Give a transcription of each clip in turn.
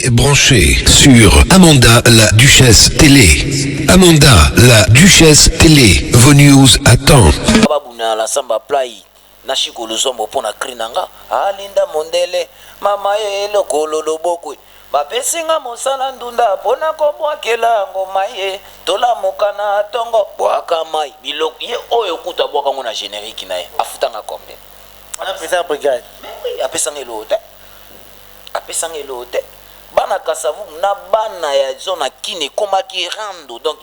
branchés sur Amanda la Duchesse Télé. Amanda la Duchesse Télé. Vos news attendent. La samba play nashiko luzombo pona krinanga alinda mondele mama ye lokolo lobokwe bapesinga mosala ndunda pona kobwakela ngoma ye tola mokana tongo bwaka mai biloko ye oyo kuta bwaka ngona générique na ye afutanga combien on a président brigade apesanga elote bana kasavu na bana ya zona kine komaki rando donc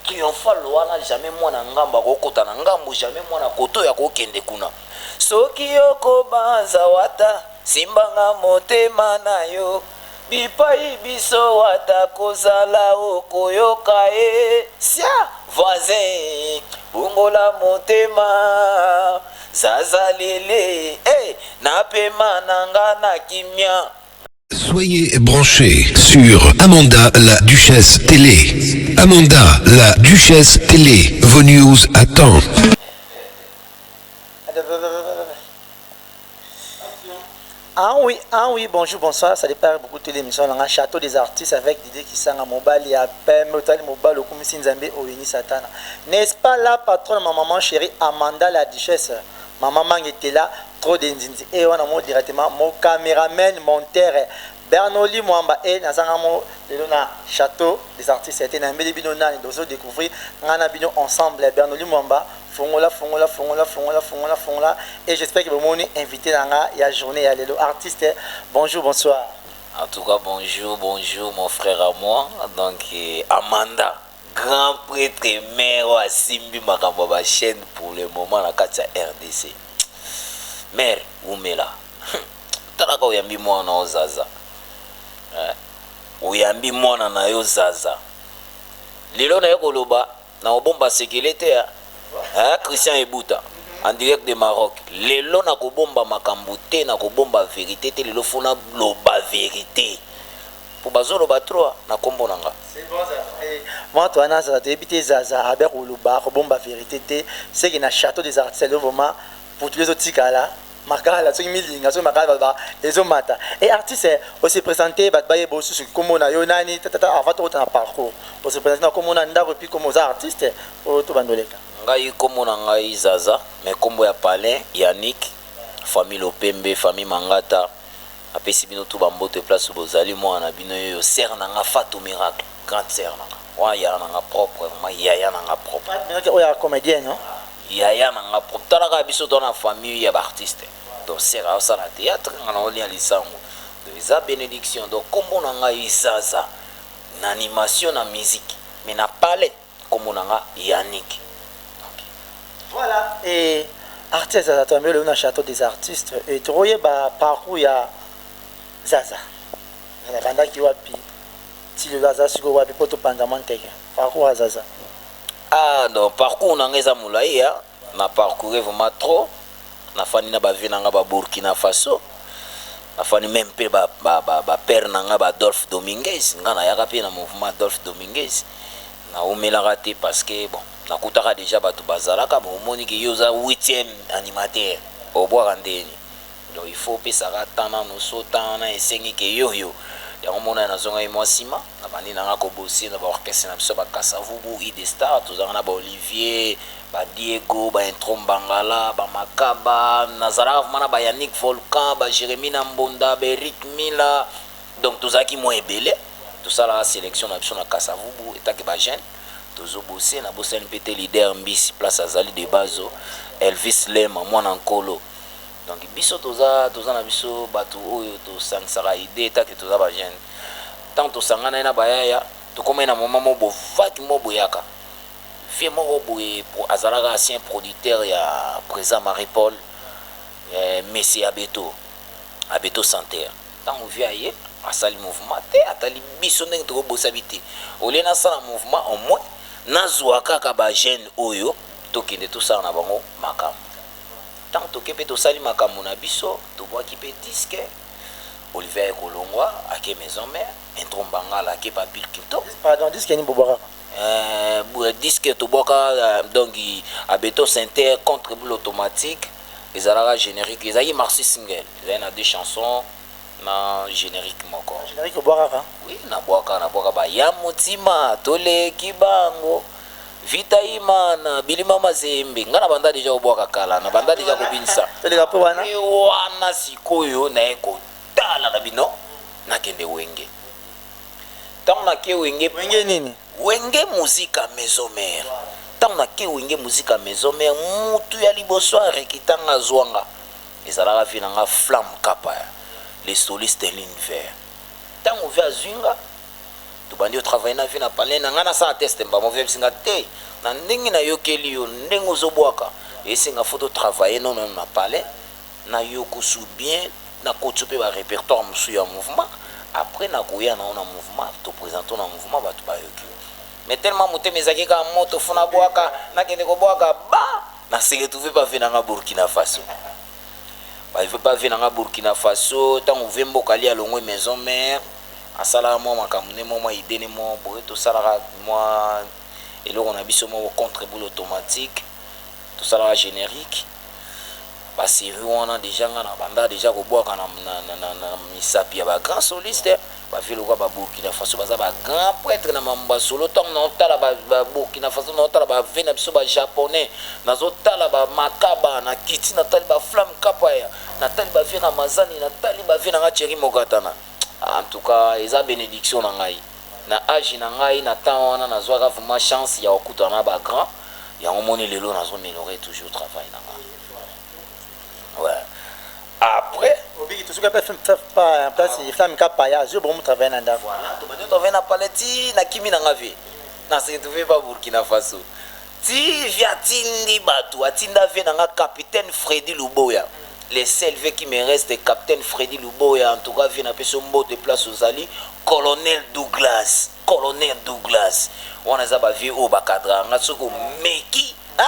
triomphal wana jamais mwana ngamba kokota na ngambo jamais mwana koto ya kokende kuna soki yokobanza wata simbanga motema na yo bipai biso wata kozala okoyoka e sia voisin bungola motema zaza lele napema nanga na kimia. Soyez branchés sur Amanda la Duchesse Télé. Amanda la Duchesse Télé. Vos news attendent. Ah oui, bonjour, bonsoir. Ça dépend beaucoup de l'émission. On a un château des artistes avec Didier qui sang à Mobile, il y a Pem, Mobile, au Komissi Nzambe, au Yeni Satana. N'est-ce pas la patronne, ma maman chérie, Amanda la Duchesse? Ma maman était là, trop d'indinzi. Et on a mon directement, mon caméraman, monteur, Bernoli Mwamba, et Nazangamo, le château des artistes. C'était un bébé nani, nous découvrir, on a bino ensemble, Bernoli Mwamba, fongola. Et j'espère que vous m'avez invité dans la journée, il y a les artistes. Bonjour, bonsoir. En tout cas, bonjour, mon frère à moi. Donc, Amanda, grand prêtre mère à Simbi Makambaba chaîne pour le moment, la 4 RDC. Mère, où me là? Talaka uyambi mwana na zaza. Uyambi mwana na yo zaza. Lilo na yoko loba, na obomba sécurité, Christian Ebouta, en direct de Maroc. Lelo na kobomba makambute, na kobomba vérité, te lelo fona loba vérité. Pour bazo loba trois, na kombo nanga. C'est bon ça. Moi, toi, na ça, débité zaza, aber ou loba, kobomba vérité, c'est qu'il y a un château des artistes, c'est le moment pour tous les autres tigala. Makala, ceux qui m'ont dit, makala, les hommes matin. Et artiste, on s'est présenté, batbaye bosu sur comment on a yonani, avant tout un parcours. On s'est présenté comme on a ndaro puis comme aux artistes, au tout bandoleka. Ngai comme on a ngai zaza, mais comme ya palais, Yannick, famille Lopembe, famille Mangata, apesi bino tout bambote place bozali moi na bino yo ser na nga Fatou Miracle, grande ser na nga. Wa ya na nga propre, ma ya na nga propre. Mais on est comédien, non? Yaya na nga propre. Talaka biso dans la famille ya artiste. Donc c'est là ça la théâtre on a lien lisango. Donc isa bénédiction. Donc comme on a isaza na animation na musique, mais na parler comme on a Yannick. Voilà, et artiste à tomber le château des artistes et tu voyais bah parcours ya zaza. La banda qui wapi si le zaza sur wapi poto pandamanteke. Parcours à zaza. Ah non, parcours na ngeza mulai ya na parcouru vraiment trop. Na fani na ba vinanga ba Burkina Faso. Na fani même pe ba père nanga ba Adolphe Dominguez, ngana yaka pe na mouvement Adolphe Dominguez. Na omela raté parce que bon, na kutaka déjà batu bazalaka bo moni ki yoza 8e animateur au bois ndeni. Donc il faut pe saka tana no sotana esengi ke yo. Ya omona na zonga moi sima na bani nanga ko bosser na ba orchestre na biso ba Kasavubu Ide Star tozanga na ba Olivier ba Diego ba Introm Bangala ba Makaba nazara mana ba Yannick Volcan ba Jérémy Nambonda ba Eric Mila donc tozaki moi ebele tout ça la sélection na biso na Kasavubu etaki ba jeune tozo bosser na bosser pété leader mbisi place azali de bazo Elvis Lema mwana nkolo. Donc biso toza na biso batu oyo to sansara idée ta que toza ba jeune tant to sangana na bayaya to comme na moment mo bo vaki mo boyaka vie mo boye pour azalaka ancien producteur ya présent Marie Paul Messi Abeto Santerre tant on vient hier à sali mouvement te atali biso ndenge to bo sabité olena sala mouvement au moins na zuaka ka ba jeune oyo to kende tout ça na bango makam. Tant que tu sali makambo na biso to boaki pe disque Olivier Kolongwa ake maison mère Introm Bangala ake pa Bill Clinton pardon disque ni bobaka disque to boka donc Abeto Santerre contre boule automatique les alara générique les ayi Marcy single ils ont deux chansons na générique moko. Générique boaka. Oui, na boaka ba ya mutima tole kibango. Vita imana bilima mazembe ngana banda deja boaka kala na banda deja ko binsa. Tole ka wana. E wana sikoyo na eko tala na bino na kende wenge. Tant na ke wenge nini? Wenge musique à maison mère. Tant na ke wenge musique à maison mère mutu ya liboso rekitanga zwanga. Ezalaka vina nga flamme kapa. Les solistes de l'univers. Tant on vient zwinga tu bandi travailler na vina parler na ngana sa test mba mo vient singa te. Na ndingi na yokeli yo ndengo zobwaka. Et singa photo travailler non na parler na yoko sou bien na kotupe ba répertoire musu ya mouvement. Après na koya na mouvement to présenter na mouvement ba tu ba yoki. Mais tellement monté mes amis comme moto fona boaka na kende ko boaka ba na se retrouver pas venir na Burkina Faso. Ba il veut pas venir na Burkina Faso tant on vient mbokali à longo maison mère asala mo makamune mo idene mo boye to sala moi et là on a biso mo contre boule automatique tout ça là générique. Ba série on a déjà na banda déjà ko boaka na misapi ya ba grand soliste. Ba vilo kwa ba Burkina Faso baza ba grand prêtre na mamba solo tant na tala ba Burkina Faso na tala ba vena biso ba japonais na zo tala ba makaba na kiti na tali ba flamme kapaya na tali ba vena mazani na tali ba vena nga cheri mokatana. En tout cas eza bénédiction na ngai na âge na ngai na temps wana na zwa vraiment chance ya okuta na ba grand ya omoni lelo na zo améliorer toujours travail na ngai. Ouais. Après, tu sais pas en place il flamme kapaya je bon travailler na ndako. Voilà, tu vas travailler na paleti na kimi na ngavi. Na se trouver pas Burkina Faso. Ti via tindi batu, atinda vient na capitaine Freddy Luboya. Les seuls qui me restent capitaine Freddy Luboya en tout cas vient na peso mbo de place aux ali colonel Douglas. Colonel Douglas. On a zaba vie au bakadra ngasoko meki, hein?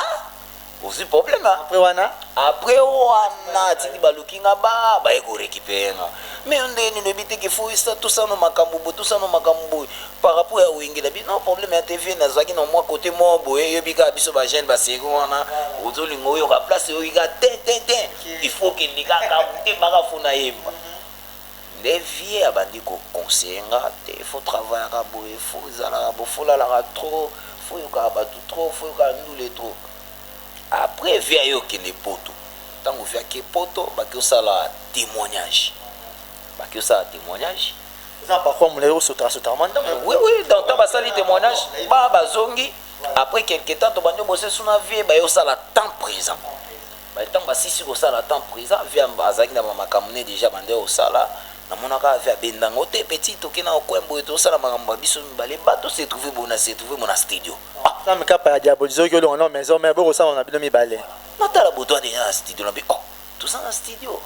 Aussi problème après wana tindi balukinga ba eko récupérer mais on est ne bité que faut ça tout ça no makambo tout ça no makambo par rapport à wingi la non problème ya TV na zaki no moi côté moi boye yebika biso ba jeune ba seko wana ozolingo yo ka place yo iga te il faut que liga ka te baka funa yemba les vieux abandi ko conseiller il faut travailler ka boye faut zala bo faut la trop faut yo ka ba tout trop faut yo ka ndule trop. Après via yo kende poto tango via ke poto baki osala témoignage ça par contre mon sota manda oui dans ta basali témoignage ba bazongi après quelque temps to banyo bosser suna vie ba yo sala temps présent ba temps basisi ko sala temps présent via azaki na makamune déjà bande osala na monaka via bendango te petit to kina okwembo to sala makambo biso mibale ba to se trouver mon studio. Ça me capte à diaboliser que l'on a maison mais bon ça on a bien mis balai. Non t'as la besoin déjà studio là oh tout ça dans studio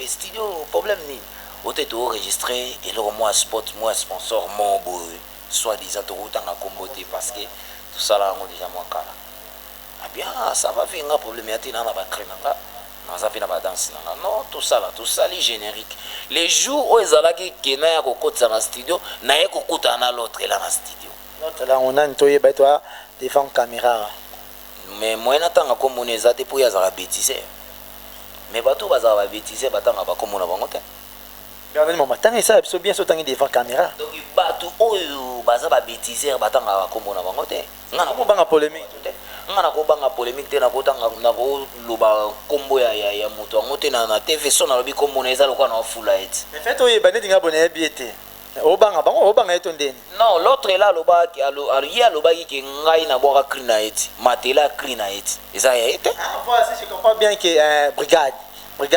studio problème ni autant tout enregistrer et le moi spot moi sponsor mon boy soit disant tout autant à comboter parce que tout ça là on déjà moi kala ah bien ça va venir un problème ya tina na ba crénanga na ça na ba danse non tout ça les générique les jours où ezalaki kena ya kokota na studio na ye kokota na l'autre là na studio l'autre là on a ntoye ba toi devant caméra mais moi natanga ko moneza te po ya za bêtiser mais bato baza ba bêtiser batanga ba ko mona bango te mais mon matin ça bien sautant devant caméra donc bato oyo baza ba bêtiser batanga ba ko mona bango te ngana ko banga polémique te ngana ko banga polémique te na ko tanga na ko loba kombo ya moto ngote na TV so na lobi ko moneza lokwa na fula eti mais fait oyo bande dinga bonne biete obanga eto ndeni non l'autre là loba ya loba ki ngai na boka krina eti matela krina eti eza ya ete voilà si je comprends bien que brigade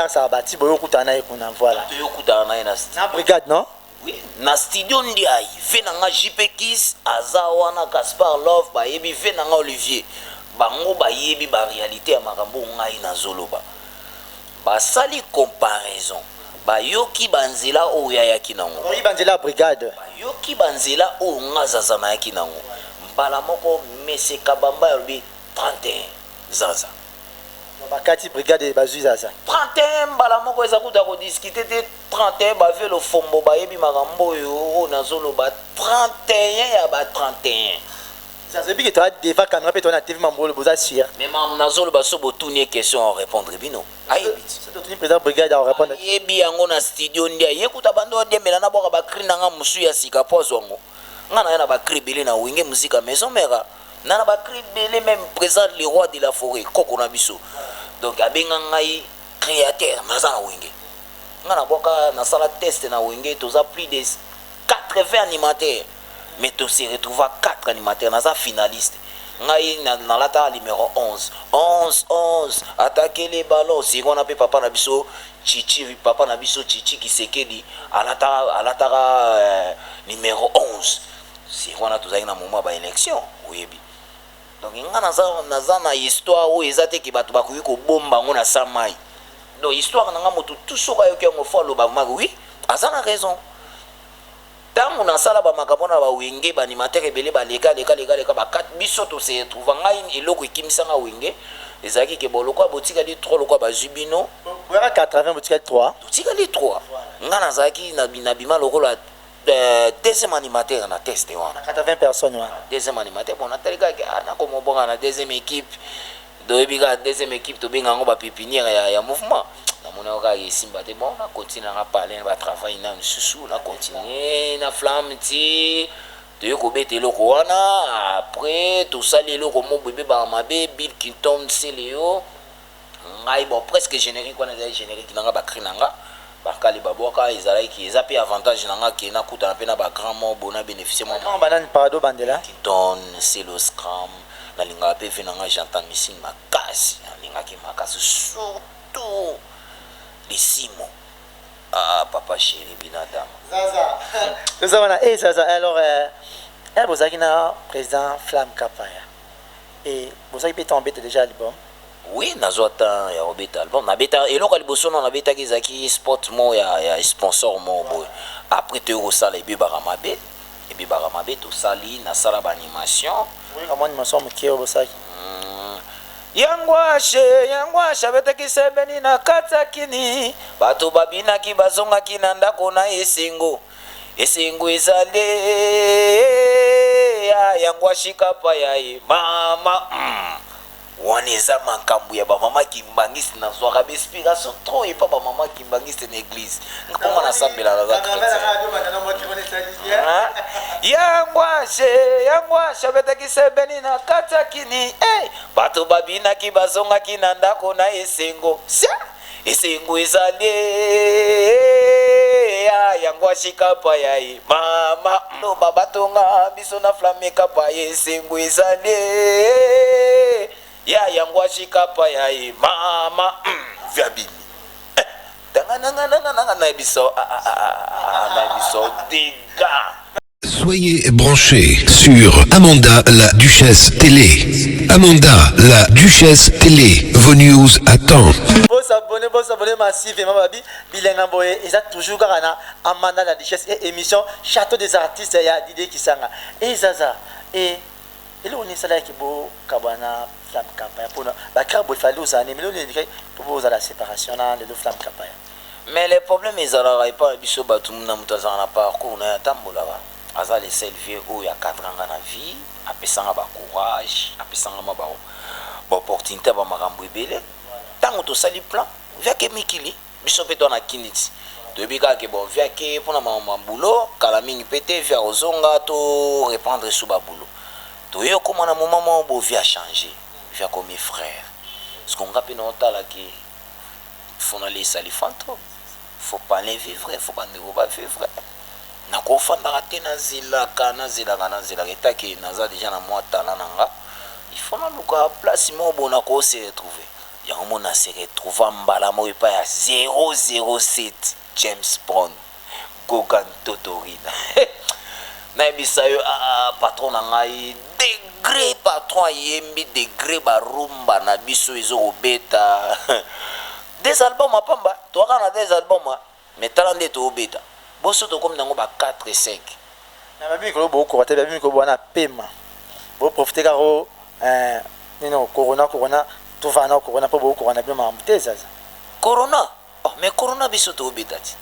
ça bati boyo kutana ekuna voilà to yokutana na brigade non oui na studio ndiai venanga JP Kiss azawana Gaspard Love ba yebi venanga Olivier bango ba yebi ba réalité ya makambo ngai na zoloba ba sali comparaison bayoki banzela oyo yayaki nango oyi banzela brigade bayoki banzela oyo ngazaza na yaki nango mbala moko mese kabamba yolobi 31 zaza bakati brigade bazwi zaza 31 mbala moko eza kuta kodiscute te 31 bave lofombo bayebi makambo oyo oyo nazoloba 31 ya ba 31 Ça veut dire que tu as devant caméra peut être TV mambo le boza sûr. Mais mam nazolo baso botunie question à répondre bino. Ayebi. C'est tout président brigade à répondre. Yebi yango na studio ndia yekuta bando demela na boka ba cri nanga musu ya sika pozo ngo. Ngana yana ba cri belé na wenge musique maison mère. Nana ba cri belé même présent le roi de la forêt koko na biso. Donc abenga ngai créateur maza na wenge. Ngana boka na sala test na wenge toza plus de 80 animateurs. Mais tu se retrouves à 4 animateurs, dans un finaliste. Dans la numéro 11. 11, attaquer les ballons. Si on appelle Papa Nabiso, Chichi, Papa Nabiso, Chichi qui s'est dit, à la numéro 11. Si on a tout ça, il y a un moment d'élection. Oui, donc, il y a une histoire où ils ont été bomba on a samai. Donc, l'histoire, tout ce qui est follow, oui, ça a raison. Tant on a ça là bas makabona ba wenge ba animateur ebele ba leka ba kat biso to se trouva ngai eloko ekimisa nga wenge ezaki ke boloko botika li 3 lokwa ba jubino voilà 80 botika 3 botika li 3 nga nazaki na bima lokolo deuxième animateur na test wana 80 personnes wana deuxième animateur bon natalika ke na ko mobonga na deuxième équipe doyebika deuxième équipe to benga ngo ba pépinière ya mouvement. Mon simba te bon, on a continué à parler, on a travaillé dans le sous, on a continué, on a flamme, tu sais, après tout ça, les locaux, mon bébé, Bill Clinton, c'est Léo, bon, presque générique, on a des génériques dans la crinanga, parce que les baboka, ils ont pris avantage dans la qui n'a coûté un peu dans la grand mot, bon, on a bénéficié. On a parado bandela. Clinton, c'est le scrum, la linga pe venanga, j'entends missile, ma casse, la linga qui m'a cassé surtout. Les Simon. Ah, papa chéri, binadam. Zaza. Nous avons là. Zaza. Alors, vous avez un président Flamme Kapaya. Et vous avez tombé déjà l'album. Oui, nous avons un album. Et donc, on a un qui sport, il y a sponsor. Après, tu as ça, les Bibaramabe. Et Bibaramabe, tout ça, il y a une animation. Oui, comment animation, qui est au Bosaki. Yangwashe betekise beni na katakini batu babinaki bazongaki na ndako na esengo ezale yangwashi kapa yaye mama waneza makambu ya bamama kimbangisi na zwaka bespiraso trop et pas bamama kimbangisi na église nkonga na sambela na yangwashe betekise beni na katakini bato babinaki bazongaki na ndako na esengo esengo ezale yangwashi kapa yaye mama loba batonga biso na flame kapa esengo ezale yangwashi kapa yaye mama viabini na biso dégâts. Soyez branchés sur Amanda la Duchesse Télé. Amanda la Duchesse Télé. Vos news à temps. Vos abonnés massivement, babi. Bilingue Boye. Et ça toujours garana. Amanda la Duchesse et émission Château des artistes. Il y a Didier qui s'en a. Et Zaza. Et là on est salé qui beau Kabana Flamme Kapaya. Pour la crabe il fallait aux années. Mais là on est pour vous à la séparation là les deux Flamme Kapaya. Mais les problèmes ils n'arrivent pas. Biso batum na mutaza na parcours na tambola ba. Aza les seuls vieux où il y a 4 ans dans la vie, apesanga ba courage, apesanga ba opportunité ba makambo ebele. Tango to sali plan, via ke mikili, biso pe to na kiniti. To bika ke bon via ke pona mama boulot, kala mingi pété via ozonga to répandre sous ba boulot. To yo comme na moment bo via changer, via comme mes frères. Ce qu'on rappelle dans tala ki faut na les sali fantôme. Faut pas les vivre, faut pas ne pas vivre. Na kofanda te na zilaka etaki naza déjà na moi talent nanga il faut na luka place mo bona ko se retrouver ya mona se retrouver mbala mo pa ya 007 James Bond Gogan Totorina na bisayo patron ngai degré patron yembi degré barumba na biso ezo beta des albums apamba to kana des albums mais talent de to beta boso to comme nango ba 4 et 5 na babi ko bo ko ta babi ko bona pema bo profiter karo non corona to va na corona po bo corona bien ma muteza corona oh mais corona biso to betati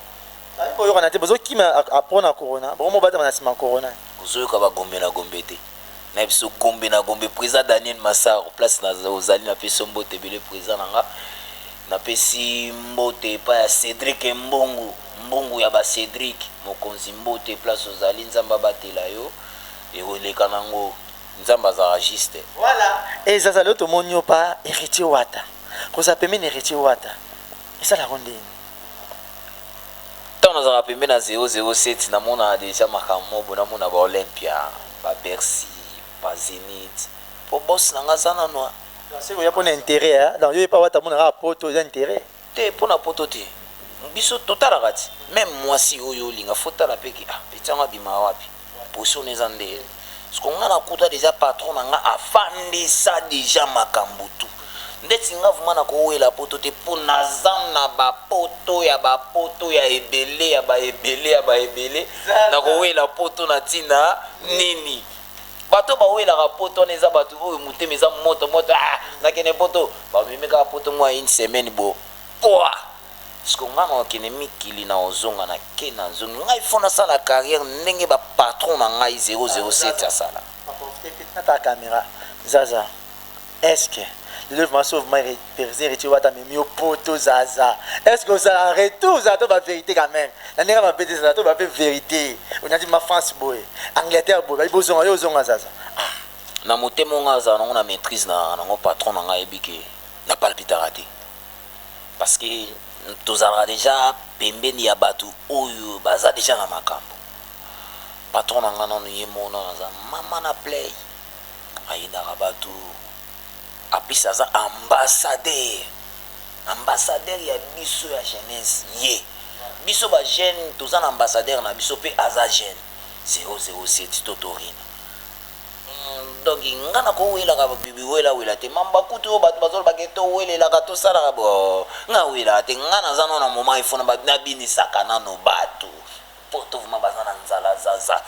ay ko yona te bozo kima apona corona bo mo bata na sima corona kuzo ka ba gombela gombete na biso gombe na gombe président Daniel Massaro place na ozali na peso mbote bele président nanga na pesi mbote pa ya Cédric mbongo ya ba Cédric mokonzi mbote place ozali nzamba batela yo et oleka nango nzamba za juste voilà et ça le to monyo pa héritier wata ko ça permet héritier wata et ça la ronde tant nous avons pembe na 007 na mona déjà makambo bona mona ba Olympia ba Bercy ba Zénith po boss nanga sana no c'est qu'il y a pas d'intérêt hein dans yo pas wata mona poto d'intérêt te pona poto te biso total rati même moi si oyo linga fota la peki ah petanga bima wapi poso nezande parce qu'on a kuta déjà patron nanga afandi ça déjà makambutu ndeti nga vumana ko wela poto te pona zana ba poto ya ebele ya ba ebele na ko wela poto na tina nini bato ba wela ka poto neza bato oyo muteme za moto ah na kene poto ba mimeka poto mwa une semaine bo poa parce qu'on a kene mikili na ozonga na kena zonga ngai fona ça la carrière ndenge ba patron na ngai 007 ya sala na ta caméra zaza est-ce que le devant sauve ma président tu vois ta même poto zaza est-ce que ça arrête tout ça to ba vérité quand même na nera ba bêtise ça to ba vérité on a dit ma France boy Angleterre boy ba bozonga yo zonga zaza na motemo nga za na maîtrise na ngo patron na ngai ebiki na palpitarate parce que tozala déjà pembeni ya batu oyo baza déjà na makambo patron na nga nanu ye mona za mama na play ayinaka batu apesa za ambassadeur ya biso ya jeunesse ye biso ba jeune toza na ambassadeur na biso pe aza jeune 007 totorina donc ngana ko wela ka bibi wela te mamba kutu o bato bazol baketo wela ka to sala bo nga wela te ngana zana na moma ifona ba na bini sakana no bato poto vuma bazana nzala zaza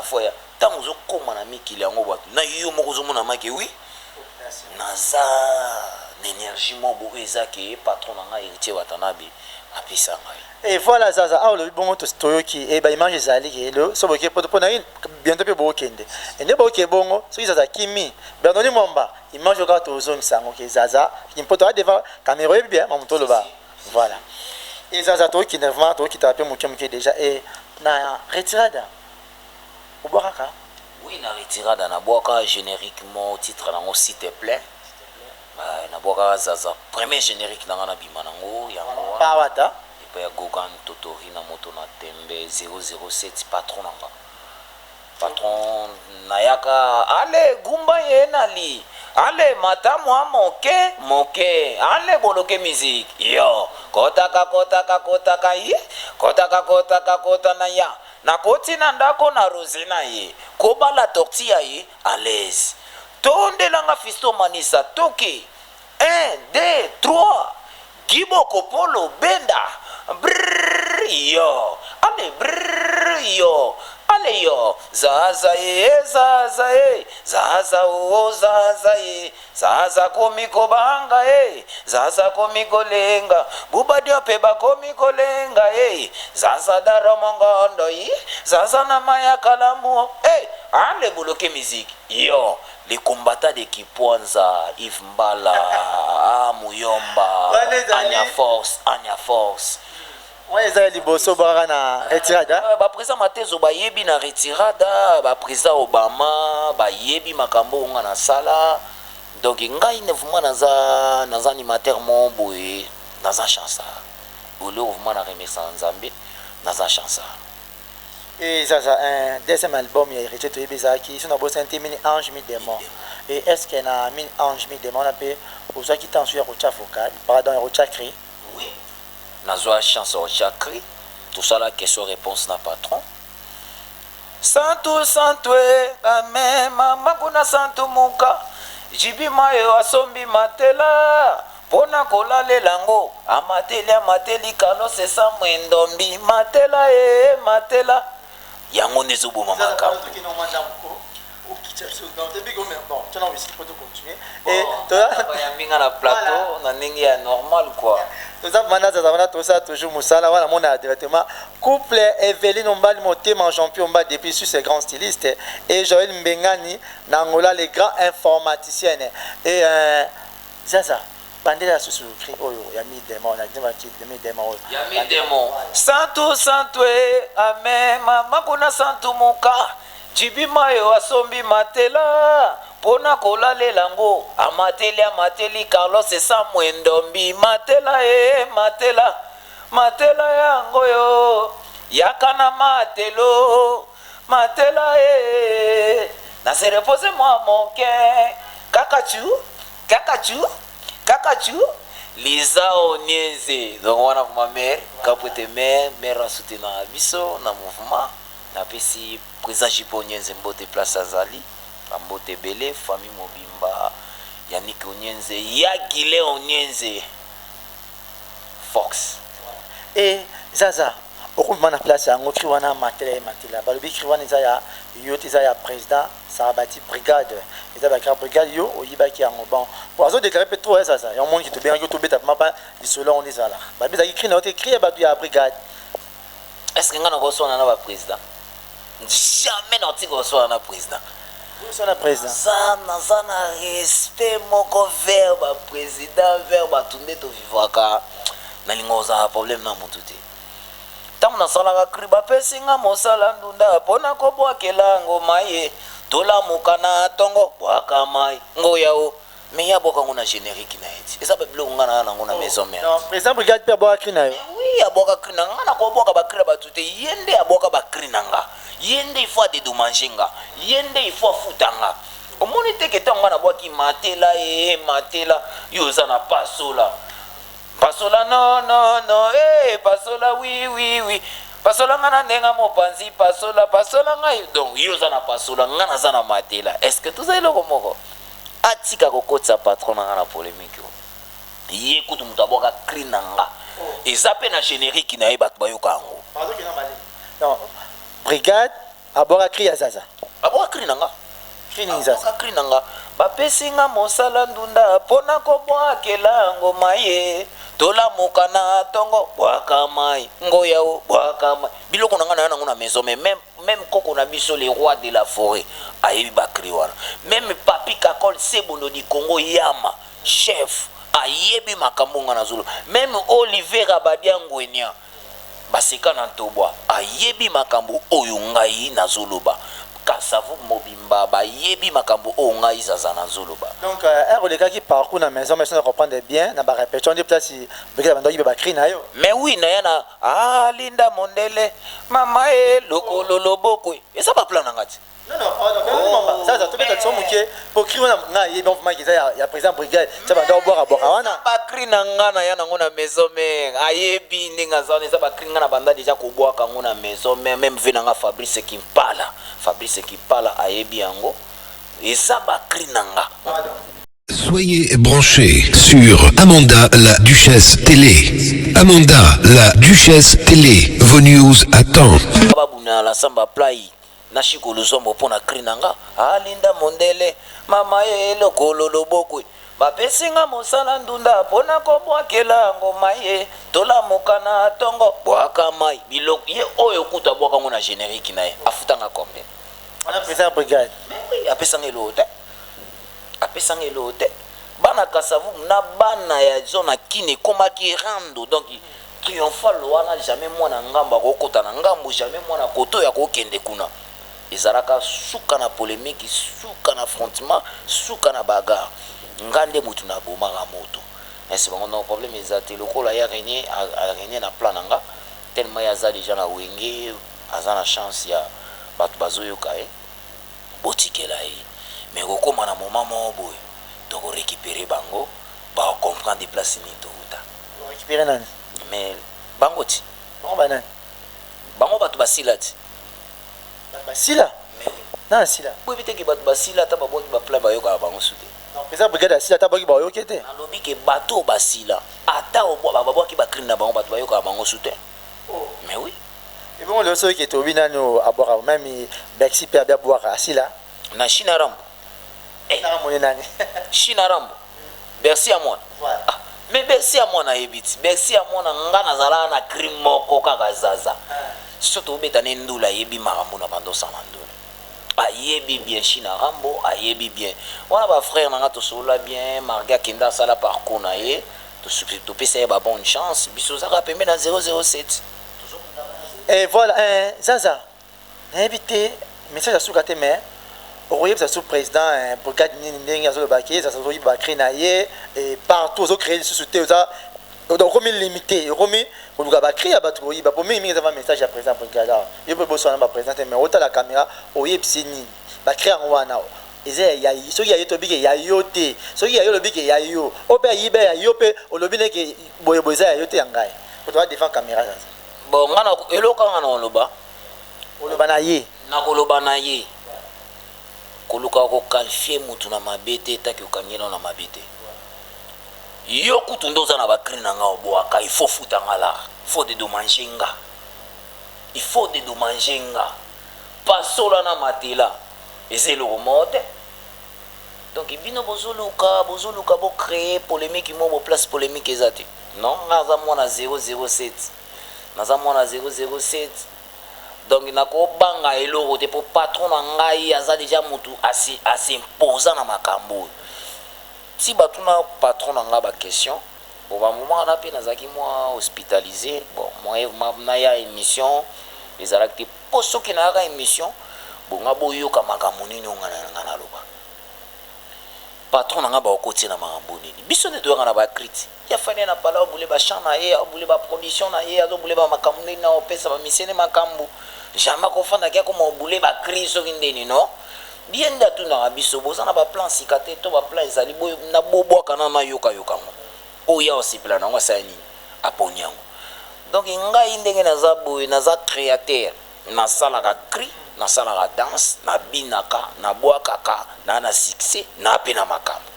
foya tango zo koma na mikili yango bato na yo moko zo mona make oui naza l'énergie mo bo ezake patron nga héritier watanabe apisa ngai. Et voilà ça ah le bon to toyoki et ba image ezali ke lo so boke poto na bientôt pe bokende et ne boke bongo so ça kimi Bernoni Mwamba image ka to zone sango ke zaza ki poto a devant caméra bien mamuto lo ba voilà et zaza to ki nervement to ki taper muke déjà et na retirada obaraka oui na retirada na boka génériquement titre nango s'il te plaît na boka zaza premier générique na bima nango yango pawata epa ya Gogan Totori na moto na tembe 007 patron nanga patron nayaka ale gumba yenali ale matamwa moke ale boloke musique yo kotaka ye kotaka na ya na koti na ndako na rosina ye kobala tortilla ye à l'aise tondelanga fisto manisa toke 1 2 3 Gibo Kopolo Benda brrr yo ale brrr yo ale yo zaza komiko banga zaza komiko lenga bubadio peba komiko lenga zaza daramongondo zaza na maya kalamu ale boloke musique yo les combattants de Kipwanza, Yves Mbala, Muyomba, Anya Force. Ouais, ça les bosso barana retirada. Ba président Matezo ba yebi na retirada, ba président Obama ba yebi makambo nga na sala. Donc ngai ne vuma naza animateur mon boy, naza chansa. Olo vuma na remercier Nzambe, naza chansa. Et ça un deuxième album il a hérité de Bezaki, son abo senté mini ange mi démon. Et est-ce qu'il y a mini ange mi démon là pe pour ceux qui t'en suivent rocha vocal, pardon rocha cri. Oui. Nazoa chanson rocha cri. Tout ça la question réponse na patron. Santo amen mama kuna santo muka. Jibi mayo asombi matela. Pona kolale lango amateli kalo sesa mwendombi matela yango nezubu mama ka et toi ya minga na plateau na ningi ya normal quoi tout ça maintenant ça va tout ça toujours musala voilà mon directement couple Evelyne Ombali Motema champion Omba depuis sur ces grands stylistes et Joël Mbengani Nangola les grands informaticiens et Zaza bandela susu cri oyo ya mi demo na dema ki demi demo ya mi demo santu santu amen mama kuna santu muka jibima yo asombi matela pona kolalela ngo amateli Carlos Samuel Ndombi matela matela yango yo yakana matela na se repose moi mon cœur kakachu Lisa Onieze donc one of my mère kapote mère a soutenu biso na mouvement na pesi président Jipo Onieze mbote place azali mbote belé famille mobimba Yannick Onieze Yagile Onieze Fox et Zaza okumba na place yango kri wana matela balobi kri wana eza ya yo eza ya président Sarabati brigade eza ba brigade yo oyibaki yango bon pour azo déclarer pe trop Zaza ya monde qui te bien to beta mapa lisolo on ezala ba bizaki kri na ote kri ba ya brigade est-ce que ngana ko sona na ba président jamais na tiko sona na président sona président zana respect moko vers ba président vers ba tunde to vivaka na lingoza problème na mutu te tamu na salaka kri bapesinga mosala ndunda pona kobwakela ngoma ye tolamuka na tongo bwaka mai ngoyao me ya boka ngona générique na eti eza babiloko ngana nango na maison mère non président brigade pe boka kri na yo oui aboka kri na ngana kobwaka bakri batu te yende aboka bakri na nga yende il faut dédommager nga yende il faut futanga omoni te ke tonga na bwaki matela matela yo za na pasola pasola non pasola oui pasola ngana nenga mopanzi pasola ngai donc yo za na pasola ngana za na matela est-ce que tout ça eloko moko atika kokotsa patron ngana polémique ye kutu mutaboka cri nanga eza pe na générique na ye bato bayoka yango non brigade aboka cri ya Zaza aboka cri nanga cri nanga bapesinga mosala ndunda pona kobwakela ngoma ye tolamuka na tongo bwaka mai ngoyao bwaka mai biloko nanga na yango na maison mais même koko na biso les rois de la forêt ayebi bakri wana même papi kakol sebondo di Congo yama chef ayebi makambo nga na zulu même Olivier Rabadia Ngwenya baseka na ntobwa ayebi makambo oyo ngai na zuluba kasavu mobimba bayebi makambo o ngai zaza na zuluba donc le gars qui parcourt na maison mais ça comprendre bien na ba répétition de place beka bando yiba cri na yo mais oui na yana Linda Mondele mama lokolo loboko eza ba plan ngati non ça to beta tsomo ke pour cri na ngai bon vraiment qu'ils ya président brigade ça bando boka boka wana ba cri na ngana yana ngona maison mais ayebi ndinga zone eza ba cri ngana banda déjà ko boka ngona maison mais même vina nga Fabrice Kipala ayebi yango eza ba cri nanga. Soyez branchés sur Amanda la Duchesse Télé. Amanda la Duchesse Télé. Vos news à temps. Babuna la samba play. Nashiko luzombo pona cri nanga. Linda Mondele mama lokolo loboko. Bapesinga mosala ndunda pona kobwakela ngoma ye tolamuka na tongo bwaka mai biloko ye oyo kuta bwaka ngona générique na ye afutanga combien on président brigade mais oui apesanga elote bana kasavu na bana ya zona kine komaki rando donc triomphal wana jamais mwana ngamba kokota na ngambo jamais mwana koto ya kokende kuna ezalaka suka na polémique suka na affrontement suka na bagarre ngande mutu na bomaka moto esi bango no problème ezate lokola ya Régnier na plan nanga tellement ya za déjà na wenge aza na chance ya bato bazoyoka botikela mais kokoma na moment mo boy to ko récupérer bango ba comprendre des places ni to uta récupérer nani mais bango ti bango bato basila ti basila na sila boy biteki bato basila ta baboki ba plan bayoka bango soute président brigade asila ta boki ba yoke te alobi ke bato basila ata baboki ba cri na bango bato bayoka bango soute mais oui et bon le seul qui est au binano à boire même Bexi per bien boire asila na China Rambo na monene nani China Rambo Bercy à moi mais Bercy à mon aïbit Bercy à mon nga nazala na crime moko kaka zaza surtout beta ndula yebi makambo na bando samandula ayebi bien china rambo ayebi bien wana ba frère nanga to sola bien marga kenda sala parcours na ye to pesa ba bonne chance biso zaka pembe na 007 et voilà zaza invité message à soukate mais oye ça sous président brigade ndenge azo baki ça zo ba créer na ye et partout zo créer société ça donc comme limité comme on va créer à battre oye ba pour mingi ça va message à président brigade yo peut bosser na président mais autant la caméra oye psini ba créer en wana eze ya so ya to bige ya yote so ya yo lobike ya yo ope yibe ya yo pe olobine ke boye boye ya yote yangai pour toi défendre caméra ça bon ngana eloka ngana oloba na ye na koloba na ye koluka ko qualifier mutu na mabete taki okangena na mabete yo kutu ndoza na bakri na nga obwaka il faut futa ngala faut dédommager nga il faut dédommager nga pasola na matela ezelo mote donc ibino bozoluka bo créer polémique mo bo place polémique ezate non naza mona 007 naza mona 007 donc nakobanga eloko te po patron na ngai aza déjà mutu assez imposant na makambo si batuna patron na nga ba question bon ba moment na pe nazaki moi hospitalisé bon moi na ya émission les aracti poso ki na ga émission bon nga boyoka makambo nini ngana na loba patron na nga ba okoti na makambo nini biso ne doanga na ba critique ya fane na pala obule ba chant na ye obule ba production na ye obule ba makambo nini na opesa ba misene makambo jamais kofanda kia koma obule ba crise soki ndeni no bien ndatu na biso boza na ba plan sikate to ba plan ezali boy na bobwaka na yoka mo oya osipla na ngo sani aponyango donc ngai ndenge naza boy naza créateur na sala ka cri na sala ka danse na binaka na bwakaka na succès na pe na makambo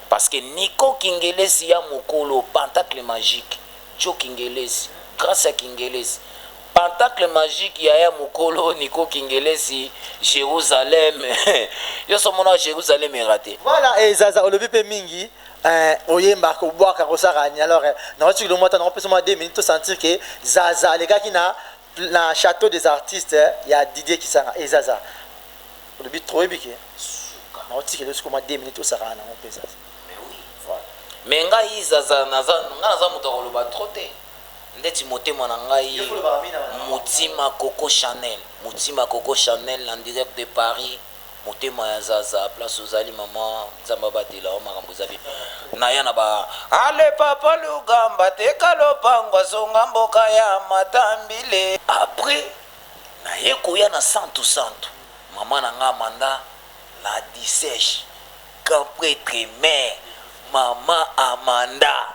parce que Nico Kingelesi ya mokolo pentacle magique Joe Kingelesi grâce à Kingelesi pentacle magique ya mokolo Nico Kingelesi Jérusalem yo somona Jérusalem est raté voilà et zaza olobi pe mingi oyemba ko boaka ko sarani alors na tu le mota na peut 2 minutes to sentir que zaza les gars qui na château des artistes ya Didier Kisanga et zaza olobi trop ebike na tu que le comme 2 minutes to sarana on peut ça mais oui voilà mais ngai zaza naza muto ko loba trop te ndeti motema na ngai mutima Coco Chanel en direct de Paris motema ya zaza place ozali mama nzamba batela o makambo zabi na ya na ba ale papa lugamba te kalopangwa zonga mboka ya matambile après na ye koya na santu mama na nga manda la disèche grand prêtre mère mama Amanda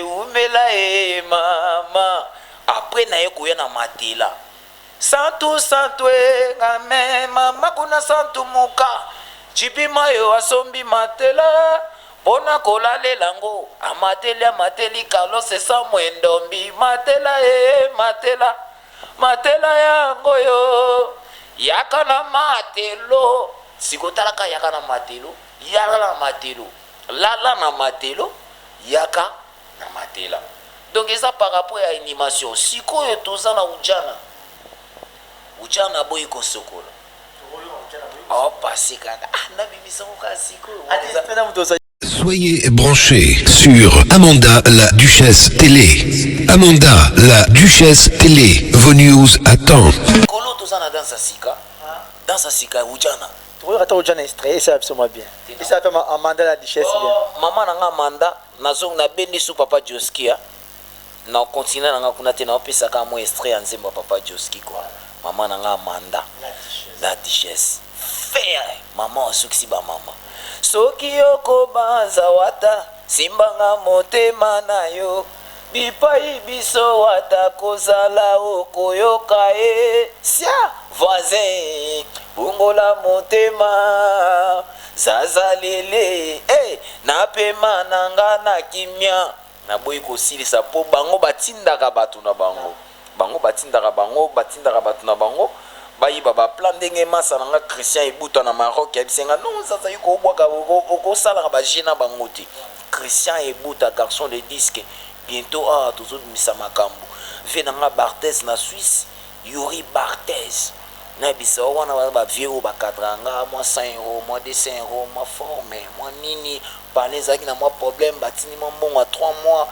umela mama après na ye koya na matela santu ngame mama kuna santu muka jipima yo asombi matela pona kolalela ngo amateli kalose sa mwendombi matela yango yo yaka na matelo sikotalaka yaka na matelo lala na matelo yaka na matela donc ça par rapport à animation sikoyo toza na ujana boy ko sokola passé kaka na bimisa ko sikoyo. Soyez branchés sur Amanda la Duchesse Télé. Amanda la Duchesse Télé. Vos news à temps. Kolo toza na dansa sika ujana. Tu vois ujana extrait ça absolument bien. Et ça fait Amanda la Duchesse bien. Maman na nga Amanda nazo na bendi su papa Joskia. Na continue na kuna tena opesa ka mo extrait nzemba papa Joski quoi. Maman na nga Amanda la Duchesse. Faire maman suksi ba mama. Soki yoko banza wata simbanga motema na yo bipai biso wata kozala okoyoka sia voisin bungola motema zazalele na pema nanga na kimia na boyi kosilisa po bango batindaka batu na bango batindaka batu na bango bayiba baplan ndenge masa nanga Christian ebuta na Maroc yabisenga non sasa yuko obwaka okosalaka bagina bango te Christian ebuta garçon de disque bientôt tozobimisa makambo ve nanga Barthez na Suisse Yuri Barthez na bisa wana bavieux bakadranga moi 100 euros moi 200 euros moi forme moi nini balezaki na moi problème batini mbongo à 3 mois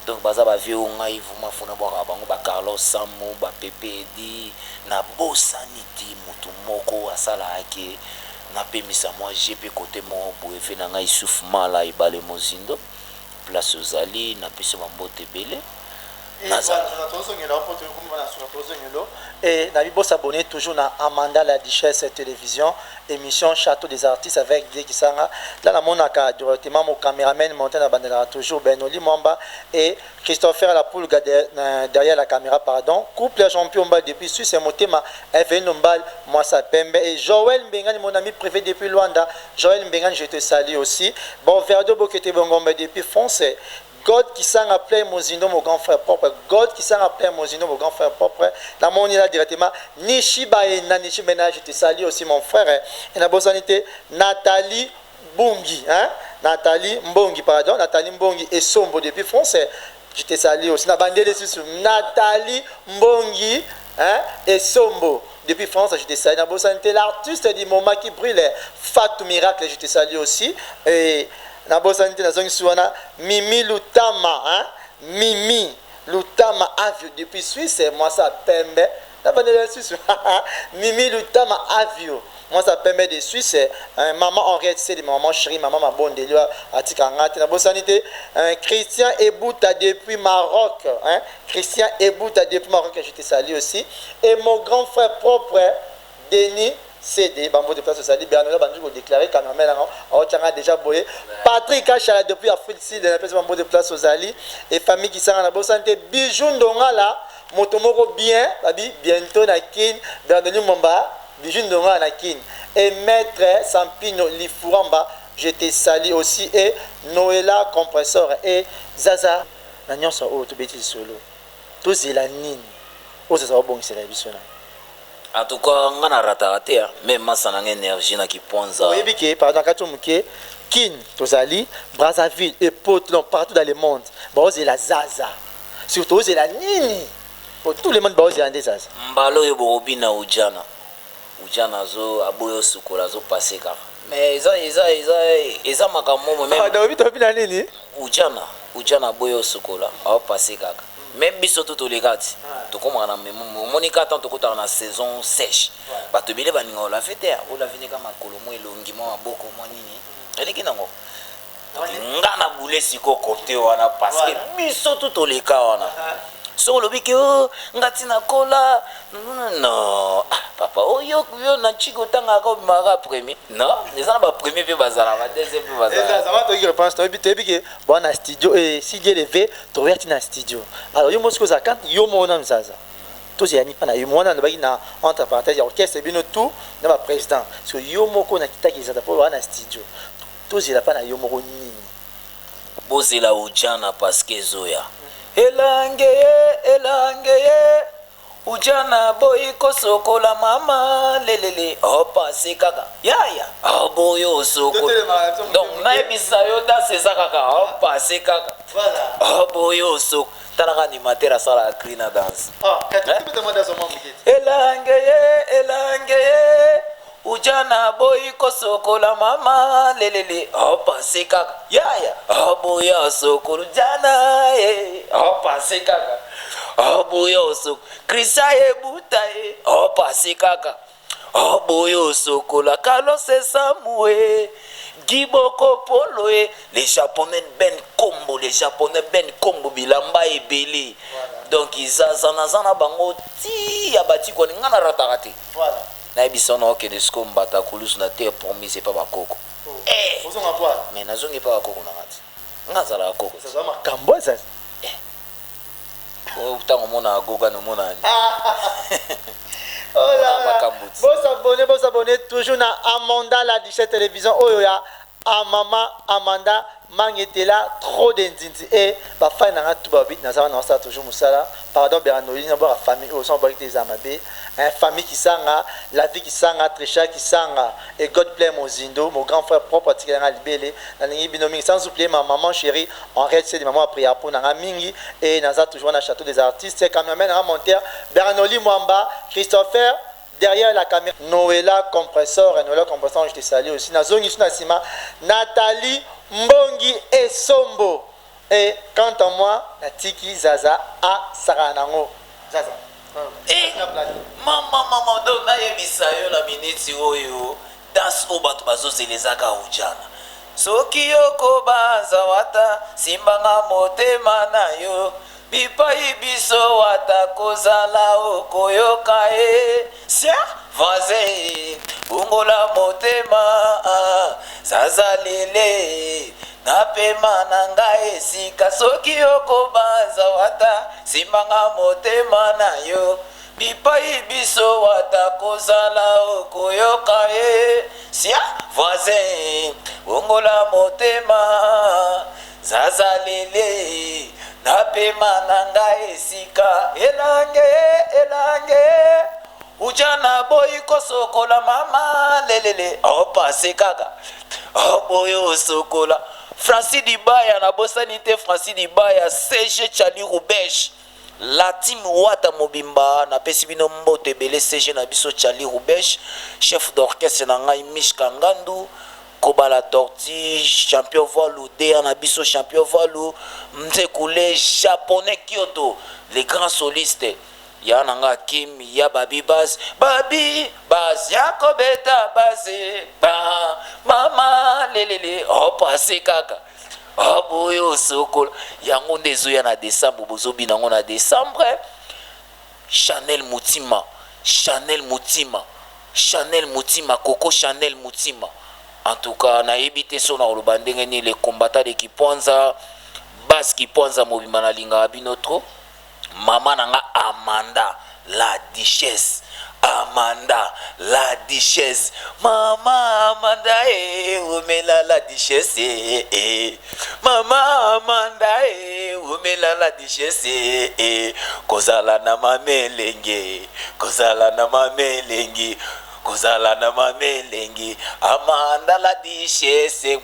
donc baza bavieux ngai vuma fona bwaka bango ba Carlos Samo ba Pepe Edi na bosani ti mutu moko asala ake na pemisa moi GP côté mon boefe na ngai Souf Mala ibale mozindo place ozali na pesa mambote belé et Nabibo s'abonner toujours à Amanda la Duchesse Télévision, émission Château des Artistes avec Didier Kisanga. Là, la monaka directement mon caméraman monté la bandera toujours Benoli Mwamba et Christopher la poule derrière la caméra pardon. Couple champion bas depuis Suisse c'est mon thème FN Nombal moi ça Pembe et Joël Mbengan mon ami privé depuis Luanda. Joël Mbengan je te salue aussi. Bon Verdo Bokete Bongombe depuis français. God qui s'en appelé Mozindo, mon grand frère propre. God qui s'en appelé Mozindo, mon grand frère propre. La monnaie là directement. Nishiba et Nanishi Ménage, je te salue aussi mon frère. Et la bonne Nathalie Mbongi, hein? Nathalie Mbongi, pardon. Nathalie Mbongi et Sombo depuis français. Je te salue aussi. Nathalie Mbongi, hein? Et Sombo. Depuis France, je te salue. La bonne l'artiste du moment qui brûle. Fatou Miracle, je te salue aussi. Et na bosanité na zongi suwana Mimi Lutama hein Mimi Lutama avio depuis Suisse moi ça Pembe na bandela Suisse Mimi Lutama avio moi ça Pembe de Suisse maman Henriette c'est de maman chérie maman ma bonne de lui atikangate na bosanité Christian Ebouta depuis Maroc hein Christian Ebouta depuis Maroc je te salue aussi et mon grand frère propre Denis CD, Bambo de Place Sociali, Bernard Banjou déclaré Cameraman, on tient déjà boyé. Patrick Achala depuis Afrique Sud, la place Bambo de Place Sociali, et famille qui sont en bonne santé. Bijou Ndonga là, Motomoro bien, bientôt na kin, Bernard Momba, Bijou Ndonga na kin. Et maître Sampino Lifuramba, je te salue aussi, et Noëlla Compresseur, et Zaza, la nuance en haut, tout bêtise solo. Tout c'est la nine. Oh, ça va bon, c'est la vision. En tout cas, on a raté, même si on a énergie qui ponza. Oui, bien, pardon, quand on me Kin, Tozali, Brazzaville, et Potlon, partout dans le monde. Bah, c'est la Zaza. Surtout, c'est la Nini. Pour tout le monde, bah, c'est un des Zaza. Mbalo yo borobina ujana. Ujana zo, aboyo sukola zo passé car. Mais eza makambo même. Ah, David, tu as vu la Nini? Ujana aboyo sukola, a passé car. Même biso tout les gars to comme na monika tant to kota na saison sèche ba to bile ba ninga la fete o la vini kama kolomo elongi mo maboko mo nini eleki nango nga na boule siko côté wana parce que biso tout les gars wana so lobi ke ngati na kola non papa oyo na chiko tanga ko mara premier non les ans ba premier pe bazala ba deuxième pe bazala ça va te réponse to bi ke bon na studio et si Dieu le veut to verti na studio alors yo mosko za quand yo mona mzaza to c'est ani pana yo mona na baki na entre parenthèses orchestre bino tout na ba président parce que yo moko na kitaki za po na studio to zela pana yo moko nini bozela ujana parce que zoya elange ujana boy kosokola mama lelele opase kaka yaya aboyo soko donc naibisa yo da seza kaka opase kaka voilà aboyo soko talaka animateur asala clean dance elange ujana boy kosokola mama lelele opase kaka yaya aboyo soko ujana opase kaka aboyo soko Christian Ebouta opase kaka aboyo soko la Carlos Samoué Giboko Polo les japonais ben combo bilamba ebele donc izazana bango ti abati ko ngana ratarate voilà na bisono ke de skombata kulus na terre promis c'est pas bakoko ozonga poa mais nazongi pas bakoko na ngati ngazala bakoko ça va makambo ça utango mona agoga no mona ni oh là là vous abonnez toujours na Amanda la Duchesse Télévision oyo ya à maman Amanda Mangetela trop d'indinzi et ba fa na tout ba bit na ça na ça toujours musala pardon Bernoli na ba famille au son ba des amabe famille qui sanga la vie qui sanga Trisha qui sanga et God play Mozindo mon grand frère propre tika na libele na lingi binomi sans oublier ma maman chérie en réalité c'est maman prière pour na mingi et na ça toujours na château des artistes cameraman na monteur Bernoli Mwamba Christopher derrière la caméra Noëlla compresseur et Noëlla compresseur je te salue aussi na zone na sima Nathalie Mbongi et Sombo et quant à moi Natiki Zaza a Saranango Zaza maman dona yebisa yo la minute oyo das obato bazozelezaka ujana soki okobanza wata simbanga motema na yo bipai biso wata kozala okoyoka sia vaze bungola motema zazalele napema na ngai esika soki okobanza wata simbanga motema na yo bipai biso wata kozala okoyoka sia voisin bungola motema zazalele napema na ngai esika elange ujana boy kosokola mama lelele opase kaka boyo sokola Francis Dibaya na bosanité Francis Dibaya CG Chali Rubesh la team Wata Mobimba na pesibino mbote bele CG na biso Chali Rubesh chef d'orchestre na ngai Mich Kangandu Kobala Torti champion voile Dea na biso champion voile Mzekule japonais Kyoto les grands solistes ya nanga Kim ya Babi Baz yakobeta baze ba mama lelele opase kaka boyo sokol yango ndezo ya na décembre bozobi nango na décembre Chanel Mutima Coco Chanel Mutima en tout cas na ebité so na olobandenge ni les combattants de Kiponza Bas Kiponza mobima na linga binotro Maman nanga Amanda la duchesse Mama Amanda umela la duchesse Mama Amanda umela la duchesse kozala na mamelenge Amanda la duchesse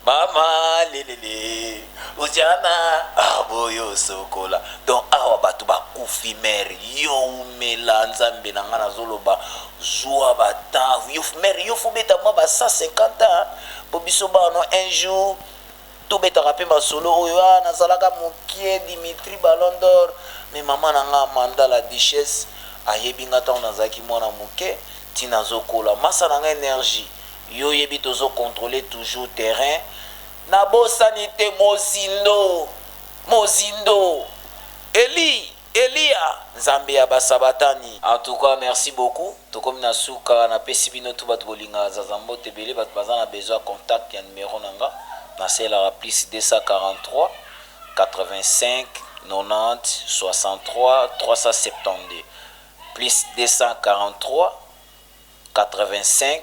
mama lelele ujana aboyo sokola donc awa batu bakufi mer yo umela nzambe na ngana zoloba zwa bata yo fubeta mwa ba 150 ans po biso bano un jour to beta rapé ma solo oyo nazalaka mokie Dimitri Ballon d'Or mais maman nanga Amanda la duchesse ayebi ngata onazaki mwana moke tina zokola masa nanga énergie yo yebi tozo contrôler toujours terrain na bosanité Mozindo Elia Nzambe ya basabatani. En tout cas merci beaucoup to comme na suka na pesi bino to bat bolinga zazambo tebele bat bazana besoin contact ya numéro nanga na sela plus 243 85 90 63 372 plus 243 85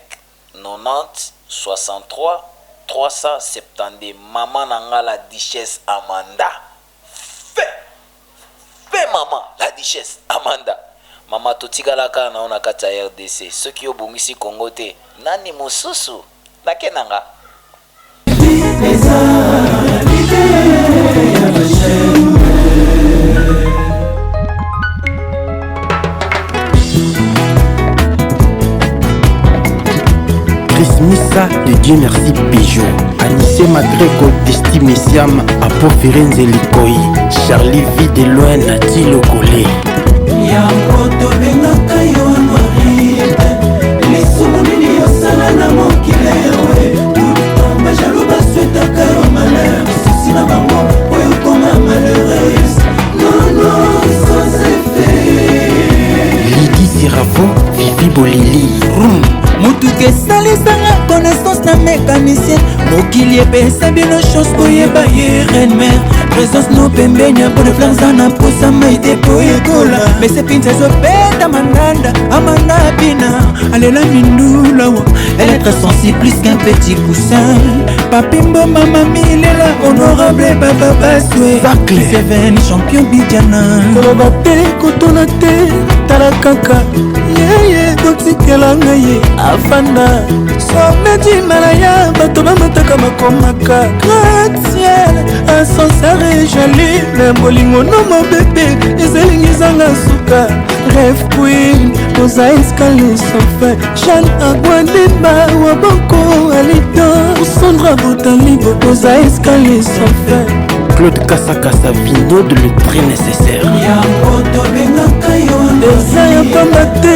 90 63 372. Maman nanga la duchesse Amanda. Fais maman la duchesse Amanda. Mama totikala ka na ona kata RDC. Ceux qui obungisi Congo te nani mususu nakenanga. Missa de Dieu merci Peugeot Anissé Magrego Destime Siam Apo Ferenze Likoi Charlie Vide Loin Nati Lokole Yango tobengaka yo Noirite Lisumuni yosala na mokile we Tutamba jalo baswetaka yo malheur Sisi na bango oyo koma malheureuse Non, sans effet Lydie Serafo Vivi Bolili Mutuke salisanga connaissance na mécanicien Mokili epesa bino chose koyeba ye reine mère Présence no pembenya po de flanza na posa maite po ekola Mese pinza zo peta mananda Amanda pina Alela mindula wa Elle est très sensible plus qu'un petit poussin. Papimbo mama milela honorable baba baswe Seven champion bidjana koloba te kotona te tala kaka yeye kotikela ngai afanda somedi malaya bato bamataka makomaka gratiel asensare jali me bolingo no mobebe ezelingizanga suka rêve queen oza escale sofe jeanne agwandemba waboko alito sandra botalibo oza escale sofe Claude Kassakassa Vindo de le très nécessaire yango tobengaka yo eza ya pamba te